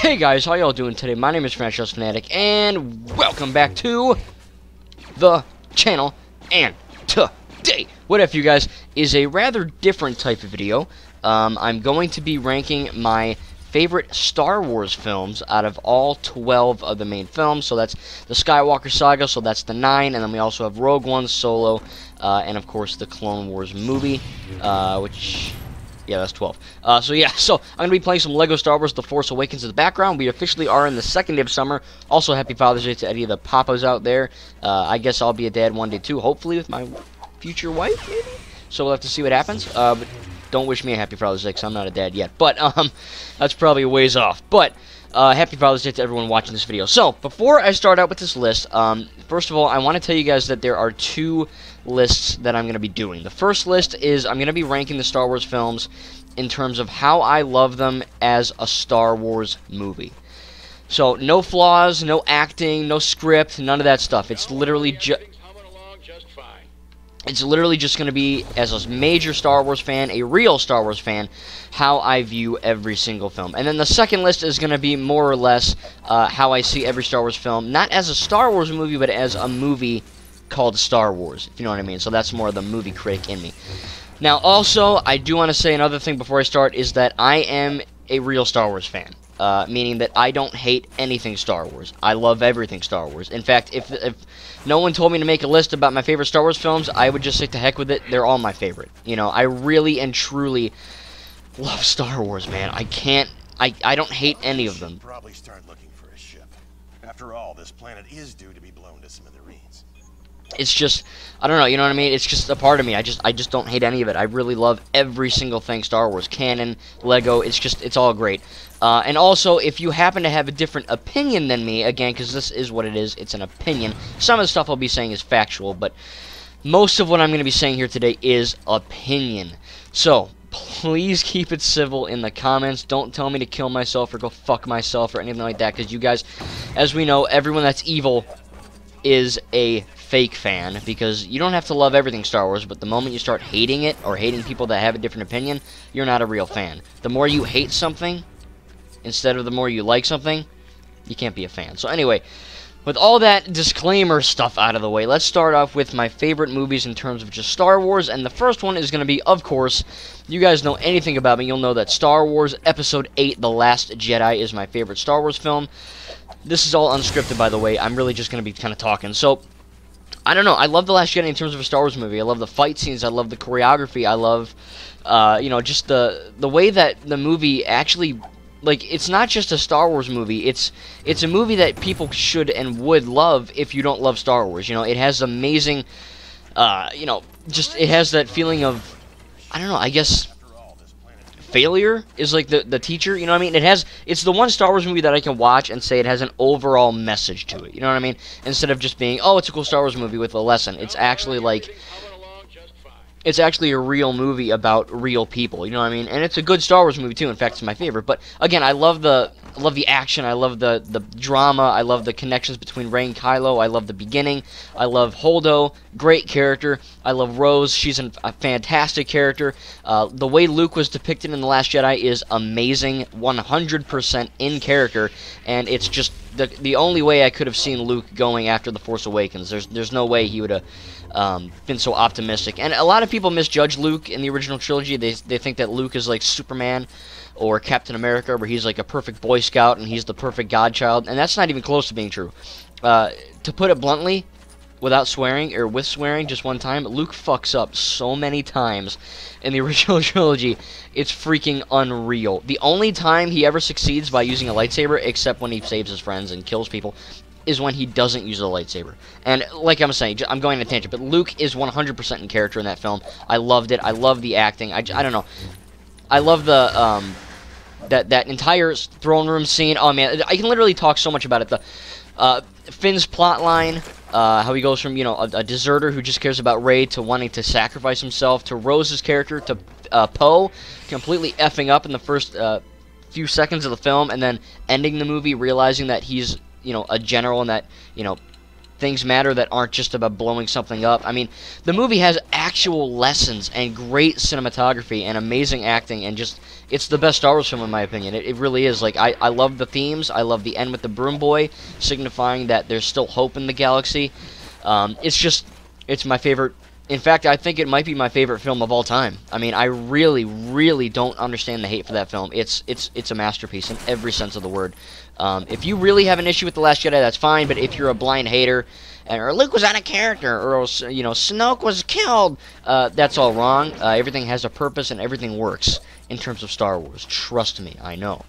Hey guys, how y'all doing today? My name is Franchise Fanatic, and welcome back to the channel. And today, what if you guys, is a rather different type of video. I'm going to be ranking my favorite Star Wars films out of all 12 of the main films. So that's the Skywalker saga, so that's the 9, and then we also have Rogue One, Solo, and of course the Clone Wars movie, which... yeah, that's 12. So I'm going to be playing some LEGO Star Wars The Force Awakens in the background. We officially are in the second day of summer. Also, happy Father's Day to any of the papas out there. I guess I'll be a dad one day too, hopefully with my future wife, maybe? So we'll have to see what happens. But don't wish me a happy Father's Day, because I'm not a dad yet. But that's probably a ways off. But happy Father's Day to everyone watching this video. So, before I start out with this list, first of all, I want to tell you guys that there are two lists that I'm going to be doing. The first list is I'm going to be ranking the Star Wars films in terms of how I love them as a Star Wars movie. So, no flaws, no acting, no script, none of that stuff. It's literally just going to be, as a major Star Wars fan, a real Star Wars fan, how I view every single film. And then the second list is going to be more or less how I see every Star Wars film, not as a Star Wars movie, but as a movie called Star Wars, if you know what I mean. So that's more of the movie critic in me. Now, also, I do want to say another thing before I start, is that I am a real Star Wars fan. Meaning that I don't hate anything Star Wars. I love everything Star Wars. In fact, if no one told me to make a list about my favorite Star Wars films, I would just say to heck with it. They're all my favorite. You know, I really and truly love Star Wars, man. I don't hate any of them. Probably start looking for a ship. After all, this planet is due to be blown to smithereens. It's just, I don't know, you know what I mean? It's just a part of me. I just don't hate any of it. I really love every single thing Star Wars. Canon, Lego, it's all great. And also, if you happen to have a different opinion than me, again, because this is what it is, it's an opinion. Some of the stuff I'll be saying is factual, but most of what I'm going to be saying here today is opinion. So, please keep it civil in the comments. Don't tell me to kill myself or go fuck myself or anything like that, because you guys, as we know, everyone that's evil is a fake fan, because you don't have to love everything Star Wars, but the moment you start hating it or hating people that have a different opinion, you're not a real fan. The more you hate something instead of the more you like something, you can't be a fan. So anyway, with all that disclaimer stuff out of the way, let's start off with my favorite movies in terms of just Star Wars, and the first one is going to be, of course, you guys know anything about me, you'll know that Star Wars Episode 8, The Last Jedi, is my favorite Star Wars film. This is all unscripted, by the way. I'm really just going to be kind of talking. So, I don't know. I love The Last Jedi in terms of a Star Wars movie. I love the fight scenes. I love the choreography. I love, just the way that the movie actually, like, it's not just a Star Wars movie. It's a movie that people should and would love if you don't love Star Wars. You know, it has amazing, it has that feeling of, I don't know, I guess failure is like the teacher, you know what I mean? It's the one Star Wars movie that I can watch and say it has an overall message to it, you know what I mean? Instead of just being, oh, it's a cool Star Wars movie with a lesson. It's actually like, it's actually a real movie about real people, you know what I mean? And it's a good Star Wars movie too. In fact, it's my favorite. But again, I love the action. I love the drama. I love the connections between Rey and Kylo. I love the beginning. I love Holdo, great character. I love Rose. She's a fantastic character. The way Luke was depicted in The Last Jedi is amazing, 100% in character, and it's just the only way I could have seen Luke going after The Force Awakens. There's no way he would have been so optimistic. And a lot of people misjudge Luke in the original trilogy. They think that Luke is like Superman or Captain America, where he's like a perfect Boy Scout and he's the perfect godchild, and that's not even close to being true. To put it bluntly, without swearing, or with swearing just one time, Luke fucks up so many times in the original trilogy, it's freaking unreal. The only time he ever succeeds by using a lightsaber, except when he saves his friends and kills people, is when he doesn't use a lightsaber. And like I'm saying, I'm going on a tangent, but Luke is 100% in character in that film. I loved it. I love the acting. I don't know. I love the that entire throne room scene. Oh man, I can literally talk so much about it. The Finn's plot line, how he goes from, you know, a deserter who just cares about Rey to wanting to sacrifice himself, to Rose's character, to Poe completely effing up in the first few seconds of the film, and then ending the movie realizing that he's, you know, a general, and that, you know, things matter that aren't just about blowing something up. I mean, the movie has actual lessons and great cinematography and amazing acting, and just, it's the best Star Wars film in my opinion. It really is. Like, I love the themes. I love the end with the broom boy, signifying that there's still hope in the galaxy. It's my favorite. In fact, I think it might be my favorite film of all time. I mean, I really, really don't understand the hate for that film. It's a masterpiece in every sense of the word. If you really have an issue with The Last Jedi, that's fine. But if you're a blind hater, or Luke was out of character, or Snoke was killed, that's all wrong. Everything has a purpose and everything works in terms of Star Wars. Trust me, I know.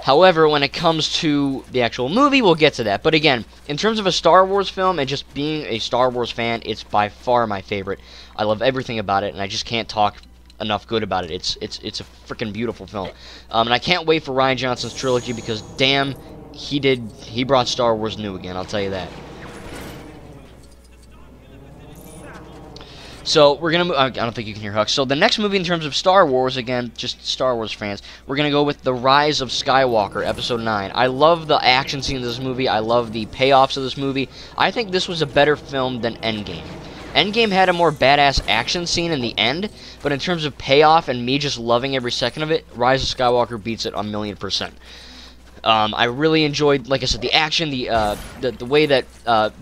However, when it comes to the actual movie, we'll get to that. But again, in terms of a Star Wars film and just being a Star Wars fan, it's by far my favorite. I love everything about it, and I just can't talk enough good about it. It's a freaking beautiful film. And I can't wait for Rian Johnson's trilogy because, damn, he brought Star Wars new again, I'll tell you that. So, we're going to I don't think you can hear Hux. So, the next movie in terms of Star Wars, again, just Star Wars fans, we're going to go with The Rise of Skywalker, Episode 9. I love the action scenes of this movie. I love the payoffs of this movie. I think this was a better film than Endgame. Endgame had a more badass action scene in the end, but in terms of payoff and me just loving every second of it, Rise of Skywalker beats it 1,000,000%. I really enjoyed, like I said, the action, the way that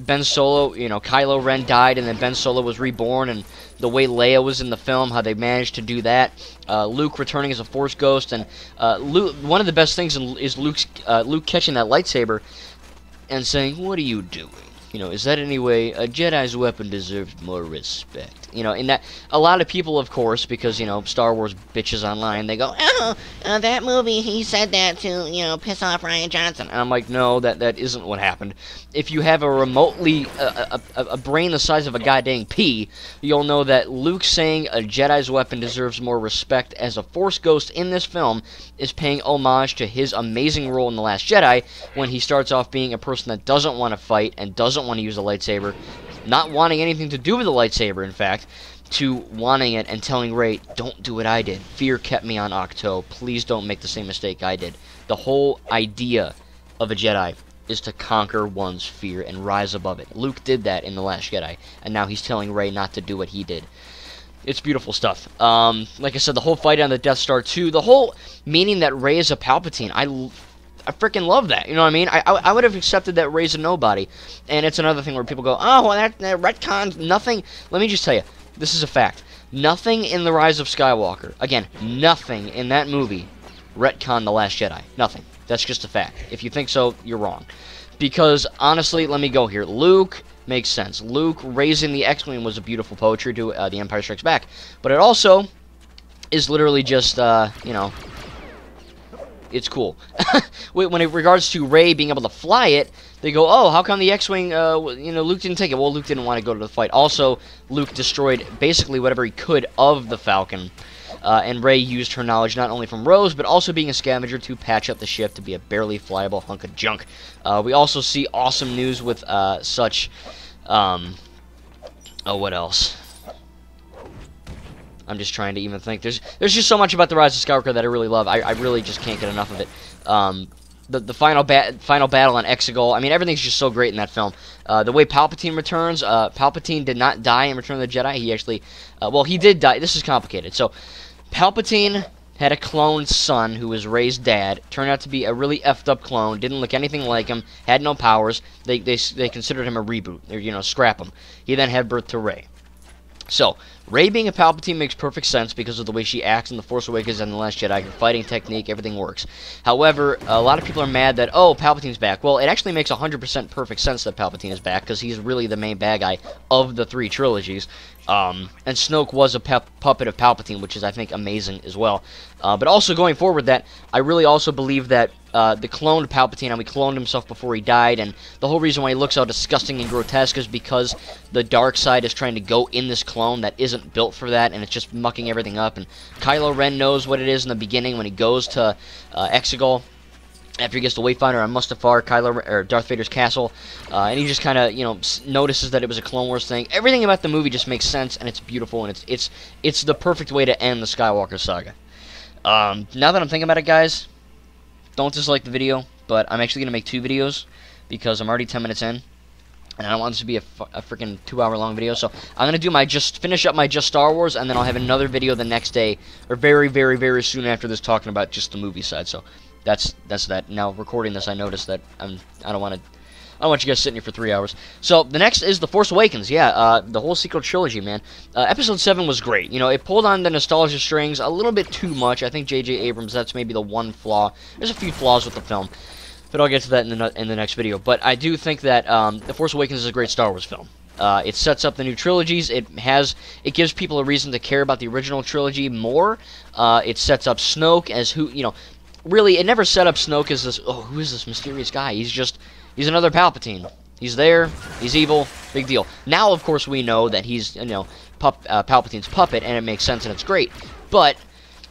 Ben Solo, Kylo Ren died, and then Ben Solo was reborn, and the way Leia was in the film, how they managed to do that. Luke returning as a Force ghost, and Luke, one of the best things is Luke catching that lightsaber and saying, "What are you doing? Is that any way a Jedi's weapon deserves more respect?" In that, a lot of people, of course, because, Star Wars bitches online, they go, "Oh, that movie, he said that to, piss off Rian Johnson." And I'm like, no, that isn't what happened. If you have a remotely, a brain the size of a goddamn pea, you'll know that Luke saying a Jedi's weapon deserves more respect as a Force ghost in this film is paying homage to his amazing role in The Last Jedi when he starts off being a person that doesn't want to fight and doesn't want to use a lightsaber, not wanting anything to do with the lightsaber, in fact, to wanting it and telling Rey, "Don't do what I did. Fear kept me on Ahch-To. Please don't make the same mistake I did." The whole idea of a Jedi is to conquer one's fear and rise above it. Luke did that in The Last Jedi, and now he's telling Rey not to do what he did. It's beautiful stuff. Like I said, the whole fight on the Death Star 2, the whole meaning that Rey is a Palpatine, I freaking love that. You know what I mean? I would have accepted that Rey's a nobody. And it's another thing where people go, "Oh, well, that retcons nothing." Let me just tell you, this is a fact. Nothing in The Rise of Skywalker, again, nothing in that movie retconned The Last Jedi. Nothing. That's just a fact. If you think so, you're wrong. Because, honestly, let me go here. Luke makes sense. Luke raising the X-Wing was a beautiful poetry to The Empire Strikes Back. But it also is literally just, it's cool. When it regards to Rey being able to fly it, they go, "Oh, how come the X-Wing, Luke didn't take it?" Well, Luke didn't want to go to the fight. Also, Luke destroyed basically whatever he could of the Falcon. And Rey used her knowledge not only from Rose, but also being a scavenger to patch up the ship to be a barely flyable hunk of junk. We also see awesome news with what else? I'm just trying to even think. There's just so much about The Rise of Skywalker that I really love. I really just can't get enough of it. The final battle on Exegol. I mean, everything's just so great in that film. The way Palpatine returns. Palpatine did not die in Return of the Jedi. He actually, he did die. This is complicated. So, Palpatine had a clone son who was Rey's dad. Turned out to be a really effed up clone. Didn't look anything like him. Had no powers. They considered him a reboot. Or, scrap him. He then had birth to Rey. So, Rey being a Palpatine makes perfect sense because of the way she acts in The Force Awakens and The Last Jedi. Her fighting technique, everything works. However, a lot of people are mad that, "Oh, Palpatine's back." Well, it actually makes 100% perfect sense that Palpatine is back because he's really the main bad guy of the 3 trilogies. And Snoke was a puppet of Palpatine, which is, I think, amazing as well. But also going forward, that I really also believe that the cloned Palpatine, and he cloned himself before he died, and the whole reason why he looks so disgusting and grotesque is because the dark side is trying to go in this clone that isn't built for that, and it's just mucking everything up. And Kylo Ren knows what it is in the beginning when he goes to Exegol. After he gets the Wayfinder on Mustafar, Darth Vader's castle, and he just kind of, notices that it was a Clone Wars thing. Everything about the movie just makes sense, and it's beautiful, and it's the perfect way to end the Skywalker saga. Now that I'm thinking about it, guys, don't dislike the video, but I'm actually going to make 2 videos, because I'm already 10 minutes in. and I don't want this to be a freaking 2-hour long video, so I'm gonna do my finish up my Just Star Wars, and then I'll have another video the next day, or very, very, very soon after this, talking about just the movie side. So that's that. Now recording this, I noticed that I don't want you guys sitting here for 3 hours. So the next is The Force Awakens. Yeah, the whole sequel trilogy, man. Episode 7 was great. You know, it pulled on the nostalgia strings a little bit too much. I think J.J. Abrams, that's maybe the one flaw. There's a few flaws with the film, but I'll get to that in the next video. But I do think that The Force Awakens is a great Star Wars film. It sets up the new trilogies. It gives people a reason to care about the original trilogy more. It sets up Snoke as who, you know, really, it never set up Snoke as this, oh, who is this mysterious guy? He's another Palpatine. He's there, he's evil, big deal. Now, of course, we know that he's, you know, Palpatine's puppet, and it makes sense, and it's great. But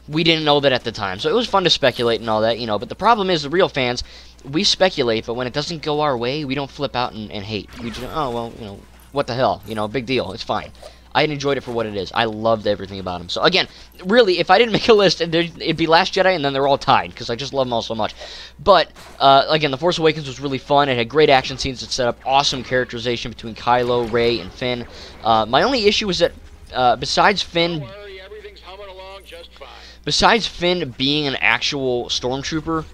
we didn't know that at the time, so it was fun to speculate and all that, you know. But the problem is, the real fans, we speculate, but when it doesn't go our way, we don't flip out and hate. We just, oh, well, you know, what the hell, you know, big deal, it's fine. I enjoyed it for what it is. I loved everything about him. So, again, really, if I didn't make a list, it'd be Last Jedi, and then they're all tied, because I just love them all so much. But, again, The Force Awakens was really fun. It had great action scenes. It set up awesome characterization between Kylo, Rey, and Finn. My only issue was that, besides Finn being an actual stormtrooper,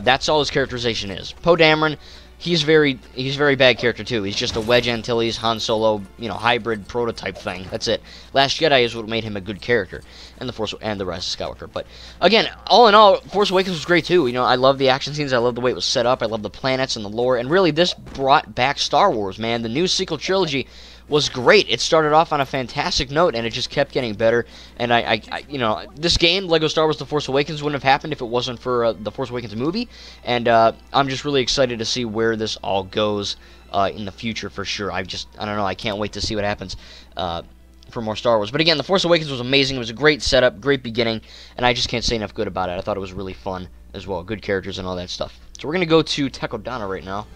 that's all his characterization is. Poe Dameron, he's a very bad character too. He's just a Wedge Antilles, Han Solo, you know, hybrid prototype thing. That's it. Last Jedi is what made him a good character, and the Rise of Skywalker. But again, all in all, Force Awakens was great too. You know, I love the action scenes. I love the way it was set up. I love the planets and the lore. And really, this brought back Star Wars, man. The new sequel trilogy was great. It started off on a fantastic note, and it just kept getting better. And I you know, this game, Lego Star Wars: The Force Awakens, wouldn't have happened if it wasn't for the Force Awakens movie. And I'm just really excited to see where this all goes in the future for sure. I don't know. I can't wait to see what happens for more Star Wars. But again, The Force Awakens was amazing. It was a great setup, great beginning, and I just can't say enough good about it. I thought it was really fun as well. Good characters and all that stuff. So we're gonna go to Takodana right now.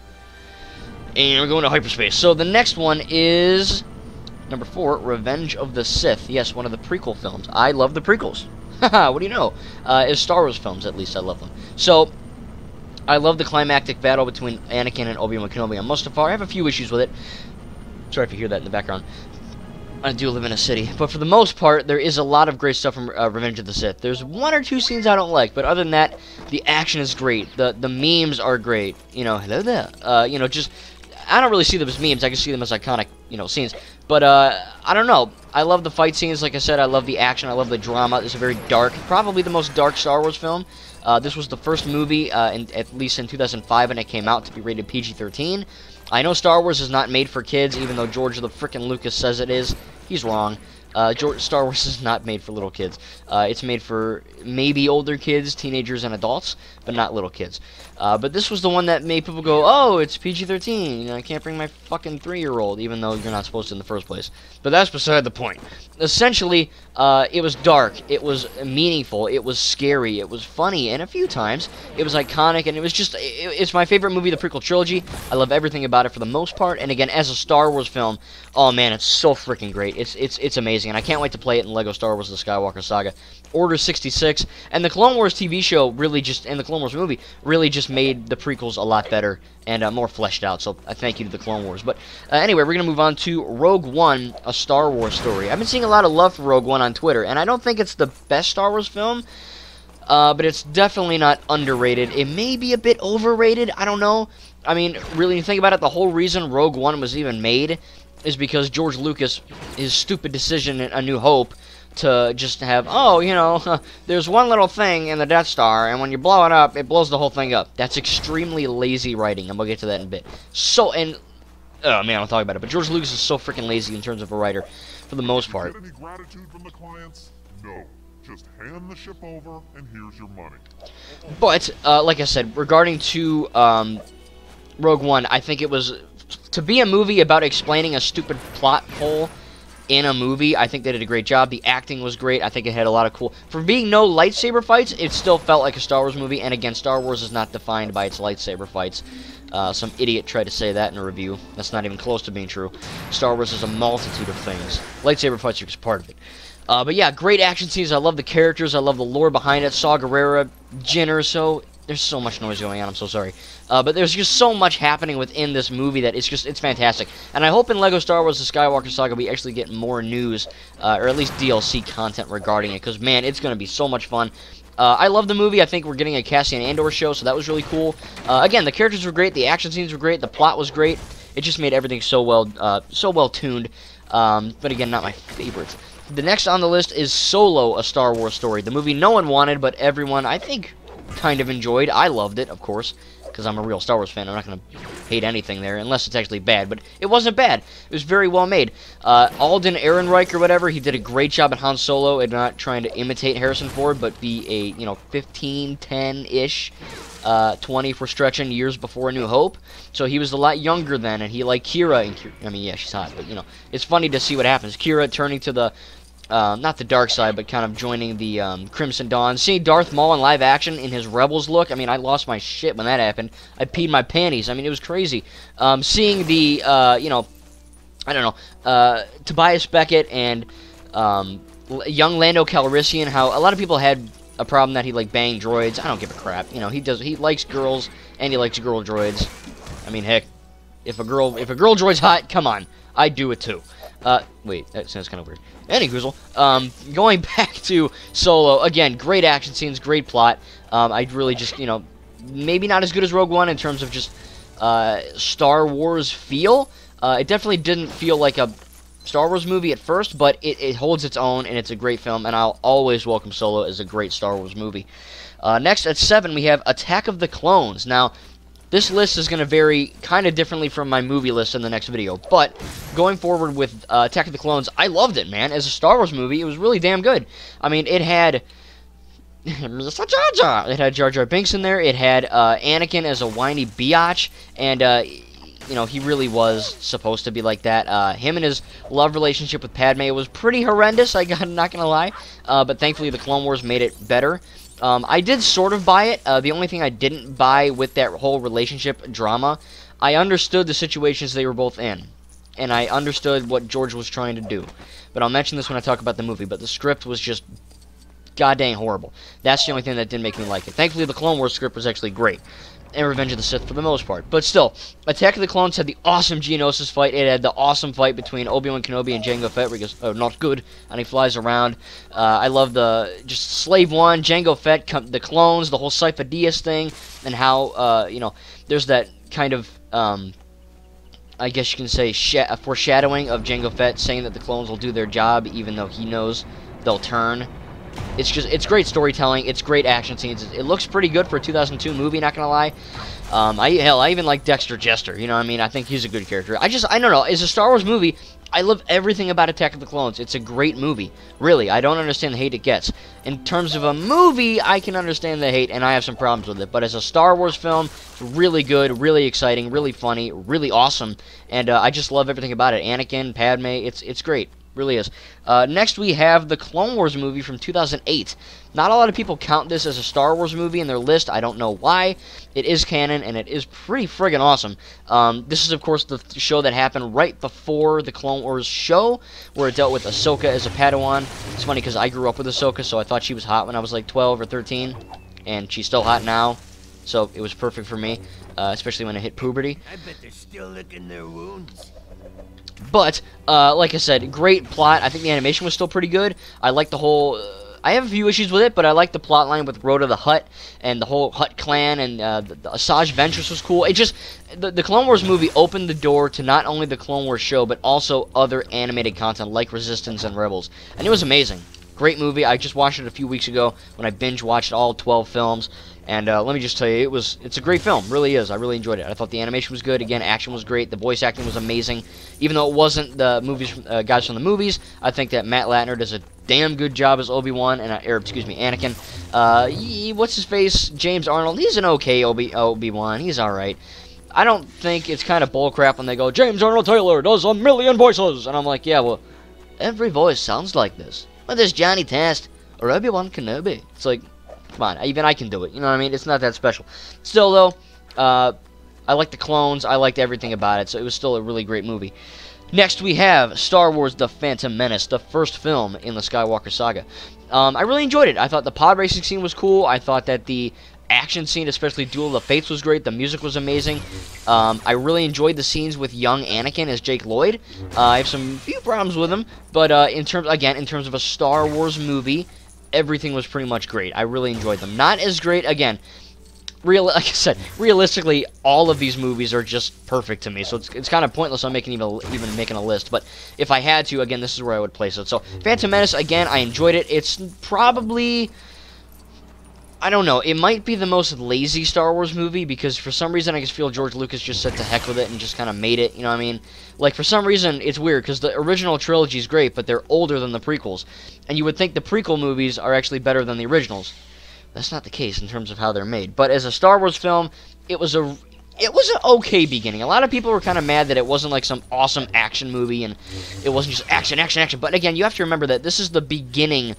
And we're going to hyperspace. So the next one is number 4, Revenge of the Sith. Yes, one of the prequel films. I love the prequels. Haha, what do you know? As Star Wars films, at least, I love them. So, I love the climactic battle between Anakin and Obi-Wan Kenobi on Mustafar. I have a few issues with it. Sorry if you hear that in the background. I do live in a city. But for the most part, there is a lot of great stuff from Revenge of the Sith. There's 1 or 2 scenes I don't like, but other than that, the action is great. The memes are great. You know, hello there. You know, just... I don't really see them as memes. I can see them as iconic, you know, scenes. But, I don't know. I love the fight scenes. Like I said, I love the action. I love the drama. It's a very dark, probably the most dark Star Wars film. This was the first movie, at least in 2005, when it came out, to be rated PG-13. I know Star Wars is not made for kids, even though George the frickin' Lucas says it is. He's wrong. Star Wars is not made for little kids. It's made for maybe older kids, teenagers, and adults, but not little kids. But this was the one that made people go, oh, it's PG-13. You know, I can't bring my fucking 3-year-old, even though you're not supposed to in the first place. But that's beside the point. Essentially, it was dark, it was meaningful, it was scary, it was funny, and a few times, it was iconic, and it was just, it's my favorite movie, the prequel trilogy. I love everything about it for the most part, and again, as a Star Wars film, oh man, it's so freaking great. It's amazing, and I can't wait to play it in LEGO Star Wars: The Skywalker Saga. Order 66, and the Clone Wars TV show really just, and the Clone Wars movie, really just made the prequels a lot better and more fleshed out, so I thank you to the Clone Wars. But anyway, we're going to move on to Rogue One, a Star Wars story. I've been seeing a lot of love for Rogue One on Twitter, and I don't think it's the best Star Wars film, but it's definitely not underrated. It may be a bit overrated, I don't know. I mean, really, you think about it, the whole reason Rogue One was even made is because George Lucas, his stupid decision in A New Hope, to just have, oh, you know, there's one little thing in the Death Star, and when you blow it up, it blows the whole thing up. That's extremely lazy writing, and we'll get to that in a bit. So, and, oh man, I'll talk about it, but George Lucas is so freaking lazy in terms of a writer, for the most part. Get any gratitude from the clients? No. Just hand the ship over, and here's your money. But, like I said, regarding to, Rogue One, I think it was, to be a movie about explaining a stupid plot hole in a movie, I think they did a great job. The acting was great. I think it had a lot of cool... For being no lightsaber fights, it still felt like a Star Wars movie. And again, Star Wars is not defined by its lightsaber fights. Some idiot tried to say that in a review. That's not even close to being true. Star Wars is a multitude of things. Lightsaber fights are just part of it. But yeah, great action scenes. I love the characters. I love the lore behind it. Saw Gerrera, Jyn Erso, There's so much noise going on, I'm so sorry. But there's just so much happening within this movie that it's fantastic. And I hope in LEGO Star Wars The Skywalker Saga we actually get more news, or at least DLC content regarding it, because, man, it's going to be so much fun. I love the movie. I think we're getting a Cassian Andor show, so that was really cool. Again, the characters were great, the action scenes were great, the plot was great. It just made everything so well tuned. But again, not my favorite. The next on the list is Solo, A Star Wars Story. The movie no one wanted, but everyone, I think, kind of enjoyed. I loved it, of course, because I'm a real Star Wars fan. I'm not going to hate anything there, unless it's actually bad. But it wasn't bad. It was very well made. Alden Ehrenreich or whatever, he did a great job at Han Solo and not trying to imitate Harrison Ford, but be a, 15, 10-ish, 20 for stretching years before A New Hope. So he was a lot younger then, and he liked Kira. And I mean, yeah, she's hot, but, it's funny to see what happens. Kira turning to the not the dark side, but kind of joining the Crimson Dawn. Seeing Darth Maul in live action in his Rebels look, I mean, I lost my shit when that happened. I peed my panties. I mean, it was crazy. Seeing the, I don't know, Tobias Beckett and young Lando Calrissian, how a lot of people had a problem that he, like, banged droids. I don't give a crap. He likes girls, and he likes girl droids. I mean, heck, if a girl droid's hot, come on, I'd do it too. Wait, that sounds kind of weird. Anywho, going back to Solo, again, great action scenes, great plot. I really just, maybe not as good as Rogue One in terms of just Star Wars feel. It definitely didn't feel like a Star Wars movie at first, but it holds its own, and it's a great film, and I'll always welcome Solo as a great Star Wars movie. Next, at 7, we have Attack of the Clones. Now, this list is going to vary kind of differently from my movie list in the next video, but going forward with Attack of the Clones, I loved it, man. As a Star Wars movie, it was really damn good. I mean, it had Jar Jar Binks in there. It had Anakin as a whiny biatch, and he really was supposed to be like that. Him and his love relationship with Padme was pretty horrendous, I'm not going to lie, but thankfully the Clone Wars made it better. I did sort of buy it. The only thing I didn't buy with that whole relationship drama, I understood the situations they were both in, and I understood what George was trying to do. But I'll mention this when I talk about the movie, but the script was just goddamn horrible. That's the only thing that didn't make me like it. Thankfully, the Clone Wars script was actually great, and Revenge of the Sith for the most part. But still, Attack of the Clones had the awesome Geonosis fight. It had the awesome fight between Obi-Wan Kenobi and Jango Fett, where he goes, "Oh, not good," and he flies around. I love the just Slave One, Jango Fett, the clones, the whole Cypher Dyas thing, and how there's that kind of I guess you can say a foreshadowing of Jango Fett saying that the clones will do their job, even though he knows they'll turn. It's great storytelling. It's great action scenes. It looks pretty good for a 2002 movie, not gonna lie. I even like Dexter Jester. You know what I mean? I think he's a good character. I don't know. As a Star Wars movie, I love everything about Attack of the Clones. It's a great movie. Really, I don't understand the hate it gets. In terms of a movie, I can understand the hate, and I have some problems with it. But as a Star Wars film, it's really good, really exciting, really funny, really awesome, and I just love everything about it. Anakin, Padme, it's great. Really is. Next, we have the Clone Wars movie from 2008. Not a lot of people count this as a Star Wars movie in their list. I don't know why. It is canon, and it is pretty friggin' awesome. This is, of course, the show that happened right before the Clone Wars show, where it dealt with Ahsoka as a Padawan. It's funny because I grew up with Ahsoka, so I thought she was hot when I was like 12 or 13, and she's still hot now, so it was perfect for me, especially when I hit puberty. I bet they're still licking their wounds. But, like I said, great plot. I think the animation was still pretty good. I like the whole... I have a few issues with it, but I like the plot line with Rhoda the Hutt and the whole Hutt clan, and the Asajj Ventress was cool. It just... The Clone Wars movie opened the door to not only the Clone Wars show, but also other animated content like Resistance and Rebels. And it was amazing. Great movie. I just watched it a few weeks ago when I binge-watched all 12 films. And let me just tell you, it's a great film. Really is. I really enjoyed it. I thought the animation was good. Again, action was great. The voice acting was amazing. Even though it wasn't the guys from the movies, I think that Matt Latner does a damn good job as Obi-Wan, Anakin. What's his face? James Arnold. He's an okay Obi-Wan. He's all right. I don't think it's kind of bullcrap when they go, James Arnold Taylor does a million voices. And I'm like, yeah, well, every voice sounds like this. Whether it's Johnny Test or Obi-Wan Kenobi. It's like... Come on, even I can do it. You know what I mean? It's not that special. Still, though, I liked the clones. I liked everything about it, so it was still a really great movie. Next, we have Star Wars The Phantom Menace, the first film in the Skywalker saga. I really enjoyed it. I thought the pod racing scene was cool. I thought that the action scene, especially Duel of the Fates, was great. The music was amazing. I really enjoyed the scenes with young Anakin as Jake Lloyd. I have some few problems with him, but in terms of a Star Wars movie, everything was pretty much great. I really enjoyed them. Not as great, again, like I said, realistically, all of these movies are just perfect to me, so it's kind of pointless on even making a list. But if I had to, again, this is where I would place it. So Phantom Menace, again, I enjoyed it. It's probably, I don't know, it might be the most lazy Star Wars movie, because for some reason I just feel George Lucas just said to heck with it and just kind of made it, you know what I mean? Like, for some reason, it's weird, because the original trilogy is great, but they're older than the prequels. And you would think the prequel movies are actually better than the originals. That's not the case in terms of how they're made. But as a Star Wars film, it was an okay beginning. A lot of people were kind of mad that it wasn't like some awesome action movie, and it wasn't just action, action, action. But again, you have to remember that this is the beginning,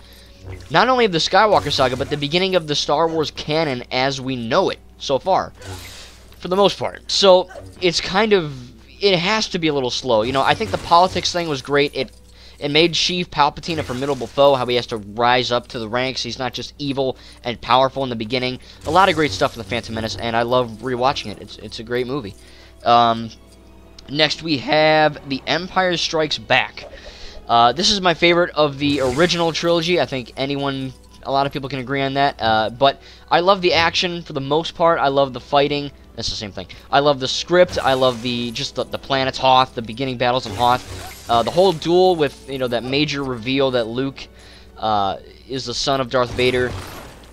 not only of the Skywalker saga, but the beginning of the Star Wars canon as we know it so far, for the most part. So it's kind of, it has to be a little slow. You know, I think the politics thing was great. It made Sheev Palpatine a formidable foe, how he has to rise up to the ranks. He's not just evil and powerful in the beginning. A lot of great stuff in The Phantom Menace, and I love rewatching it. It's a great movie. Next, we have The Empire Strikes Back. This is my favorite of the original trilogy. I think a lot of people can agree on that. But I love the action for the most part. I love the fighting. That's the same thing. I love the script. I love the planets Hoth, the beginning battles on Hoth. The whole duel with, that major reveal that Luke is the son of Darth Vader.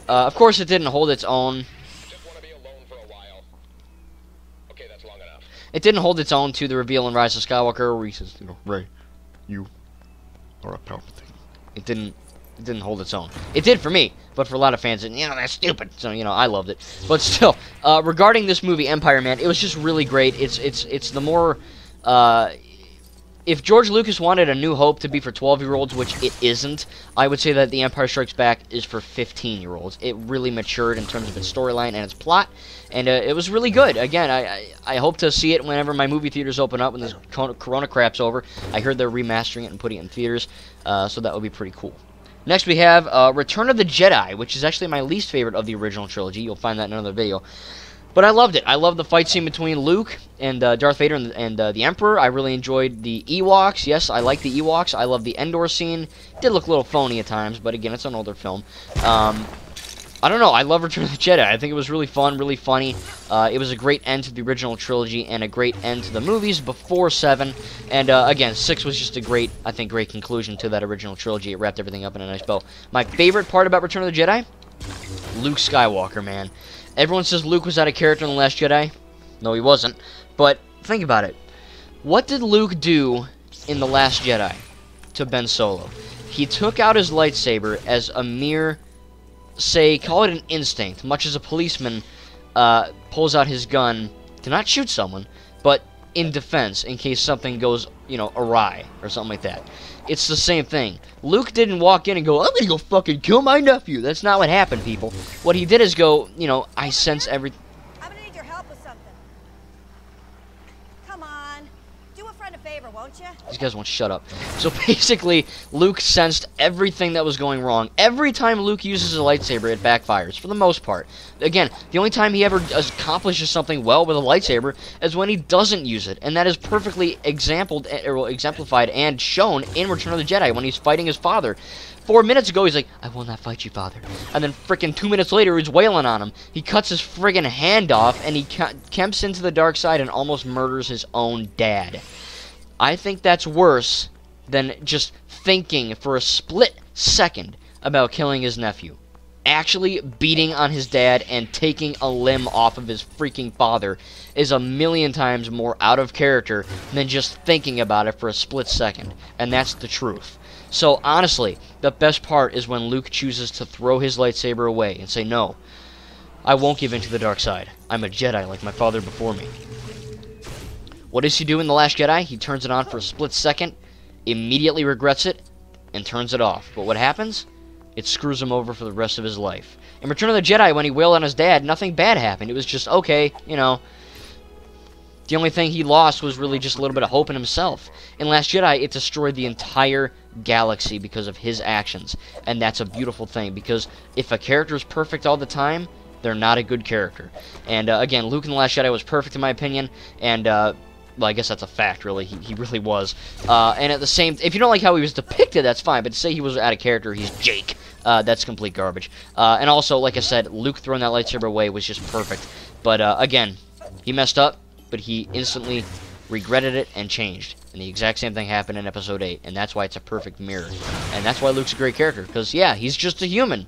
Of course, it didn't hold its own. Just want to be alone for a while. Okay, that's long enough. It didn't hold its own to the reveal in Rise of Skywalker, where he says, Rey, you are a Palpatine. It didn't hold its own. It did for me, but for a lot of fans, that's stupid. So, I loved it. But still, regarding this movie, Empire, man, it was just really great. It's the more, if George Lucas wanted A New Hope to be for 12-year-olds, which it isn't, I would say that The Empire Strikes Back is for 15-year-olds. It really matured in terms of its storyline and its plot, and it was really good. Again, I hope to see it whenever my movie theaters open up, when this Corona crap's over. I heard they're remastering it and putting it in theaters, so that would be pretty cool. Next, we have Return of the Jedi, which is actually my least favorite of the original trilogy. You'll find that in another video. But I loved it. I loved the fight scene between Luke and Darth Vader and the Emperor. I really enjoyed the Ewoks. Yes, I like the Ewoks. I love the Endor scene. It did look a little phony at times, but again, it's an older film. I don't know. I love Return of the Jedi. I think it was really fun, really funny. It was a great end to the original trilogy and a great end to the movies before 7. And again, 6 was just a great conclusion to that original trilogy. It wrapped everything up in a nice bow. My favorite part about Return of the Jedi? Luke Skywalker, man. Everyone says Luke was out of character in The Last Jedi. No, he wasn't. But think about it. What did Luke do in The Last Jedi to Ben Solo? He took out his lightsaber as a mere, call it an instinct, much as a policeman pulls out his gun to not shoot someone, but in defense, in case something goes, awry, or something like that. It's the same thing. Luke didn't walk in and go, I'm gonna go fucking kill my nephew. That's not what happened, people. What he did is go, I sense everything. I'm gonna need your help with something. Come on. Do a friend a favor, won't you? These guys won't shut up. So basically, Luke sensed everything that was going wrong. Every time Luke uses a lightsaber, it backfires, for the most part. Again, the only time he ever accomplishes something well with a lightsaber is when he doesn't use it. And that is perfectly exemplified and shown in Return of the Jedi, when he's fighting his father. 4 minutes ago, he's like, I will not fight you, father. And then frickin' 2 minutes later, he's wailing on him. He cuts his friggin' hand off, and he camps into the dark side and almost murders his own dad. I think that's worse than just thinking for a split second about killing his nephew. Actually beating on his dad and taking a limb off of his freaking father is a million times more out of character than just thinking about it for a split second. And that's the truth. So honestly, the best part is when Luke chooses to throw his lightsaber away and say, no, I won't give in to the dark side. I'm a Jedi like my father before me. What does he do in The Last Jedi? He turns it on for a split second, immediately regrets it, and turns it off. But what happens? It screws him over for the rest of his life. In Return of the Jedi, when he wailed on his dad, nothing bad happened. It was just, okay, the only thing he lost was really just a little bit of hope in himself. In Last Jedi, it destroyed the entire galaxy because of his actions. And that's a beautiful thing, because if a character is perfect all the time, They're not a good character. And again, Luke in The Last Jedi was perfect in my opinion, and well, I guess that's a fact, really. He really was. And at the same, if you don't like how he was depicted, that's fine. But to say he was out of character, he's Jake. That's complete garbage. And also, like I said, Luke throwing that lightsaber away was just perfect. But again, he messed up, but he instantly regretted it and changed. And the exact same thing happened in Episode 8, and that's why it's a perfect mirror. And that's why Luke's a great character, because, yeah, he's just a human.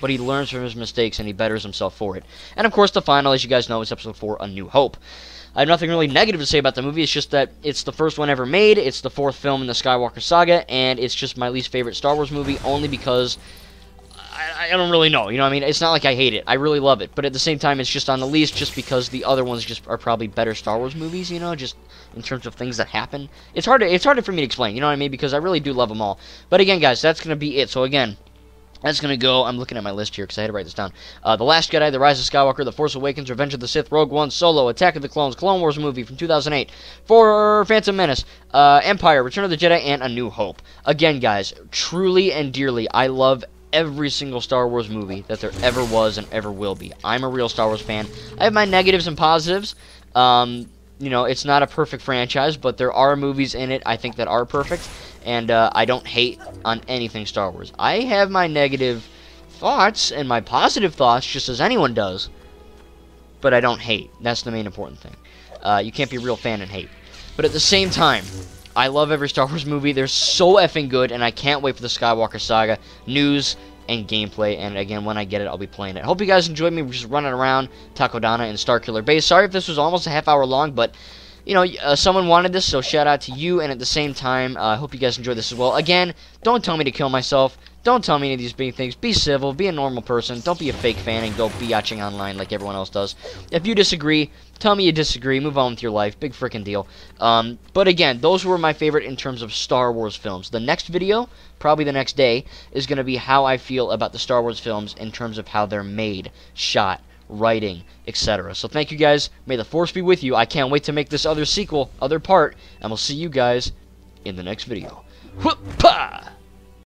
But he learns from his mistakes, and he betters himself for it. And, of course, the final, as you guys know, is Episode 4, A New Hope. I have nothing really negative to say about the movie. It's just that it's the first one ever made, it's the 4th film in the Skywalker saga, and it's just my least favorite Star Wars movie, only because I don't really know, you know what I mean? It's not like I hate it. I really love it. But at the same time, it's just on the least just because the other ones just are probably better Star Wars movies, you know, just in terms of things that happen. It's harder for me to explain, you know what I mean? Because I really do love them all. But again, guys, that's going to be it. So again, that's going to go, I'm looking at my list here because I had to write this down. The Last Jedi, The Rise of Skywalker, The Force Awakens, Revenge of the Sith, Rogue One, Solo, Attack of the Clones, Clone Wars movie from 2008, for Phantom Menace, Empire, Return of the Jedi, and A New Hope. Again, guys, truly and dearly, I love every single Star Wars movie that there ever was and ever will be. I'm a real Star Wars fan. I have my negatives and positives. You know, it's not a perfect franchise, but there are movies in it I think that are perfect, and I don't hate on anything Star Wars. I have my negative thoughts and my positive thoughts just as anyone does, but I don't hate. That's the main important thing. You can't be a real fan and hate. But at the same time, I love every Star Wars movie. They're so effing good, and I can't wait for the Skywalker saga news and gameplay. And again, when I get it, I'll be playing it. Hope you guys enjoyed me just running around Takodana and Starkiller Base. Sorry if this was almost a half-hour long, but you know, someone wanted this, so shout out to you. And at the same time, I hope you guys enjoyed this as well. Again, don't tell me to kill myself. Don't tell me any of these big things. Be civil. Be a normal person. Don't be a fake fan and go biatching online like everyone else does. If you disagree, tell me you disagree. Move on with your life. Big freaking deal. But again, those were my favorite in terms of Star Wars films. The next video, probably the next day, is going to be how I feel about the Star Wars films in terms of how they're made, shot, writing, etc. So thank you guys. May the Force be with you. I can't wait to make this other sequel, other part, and we'll see you guys in the next video. Whoop-pa!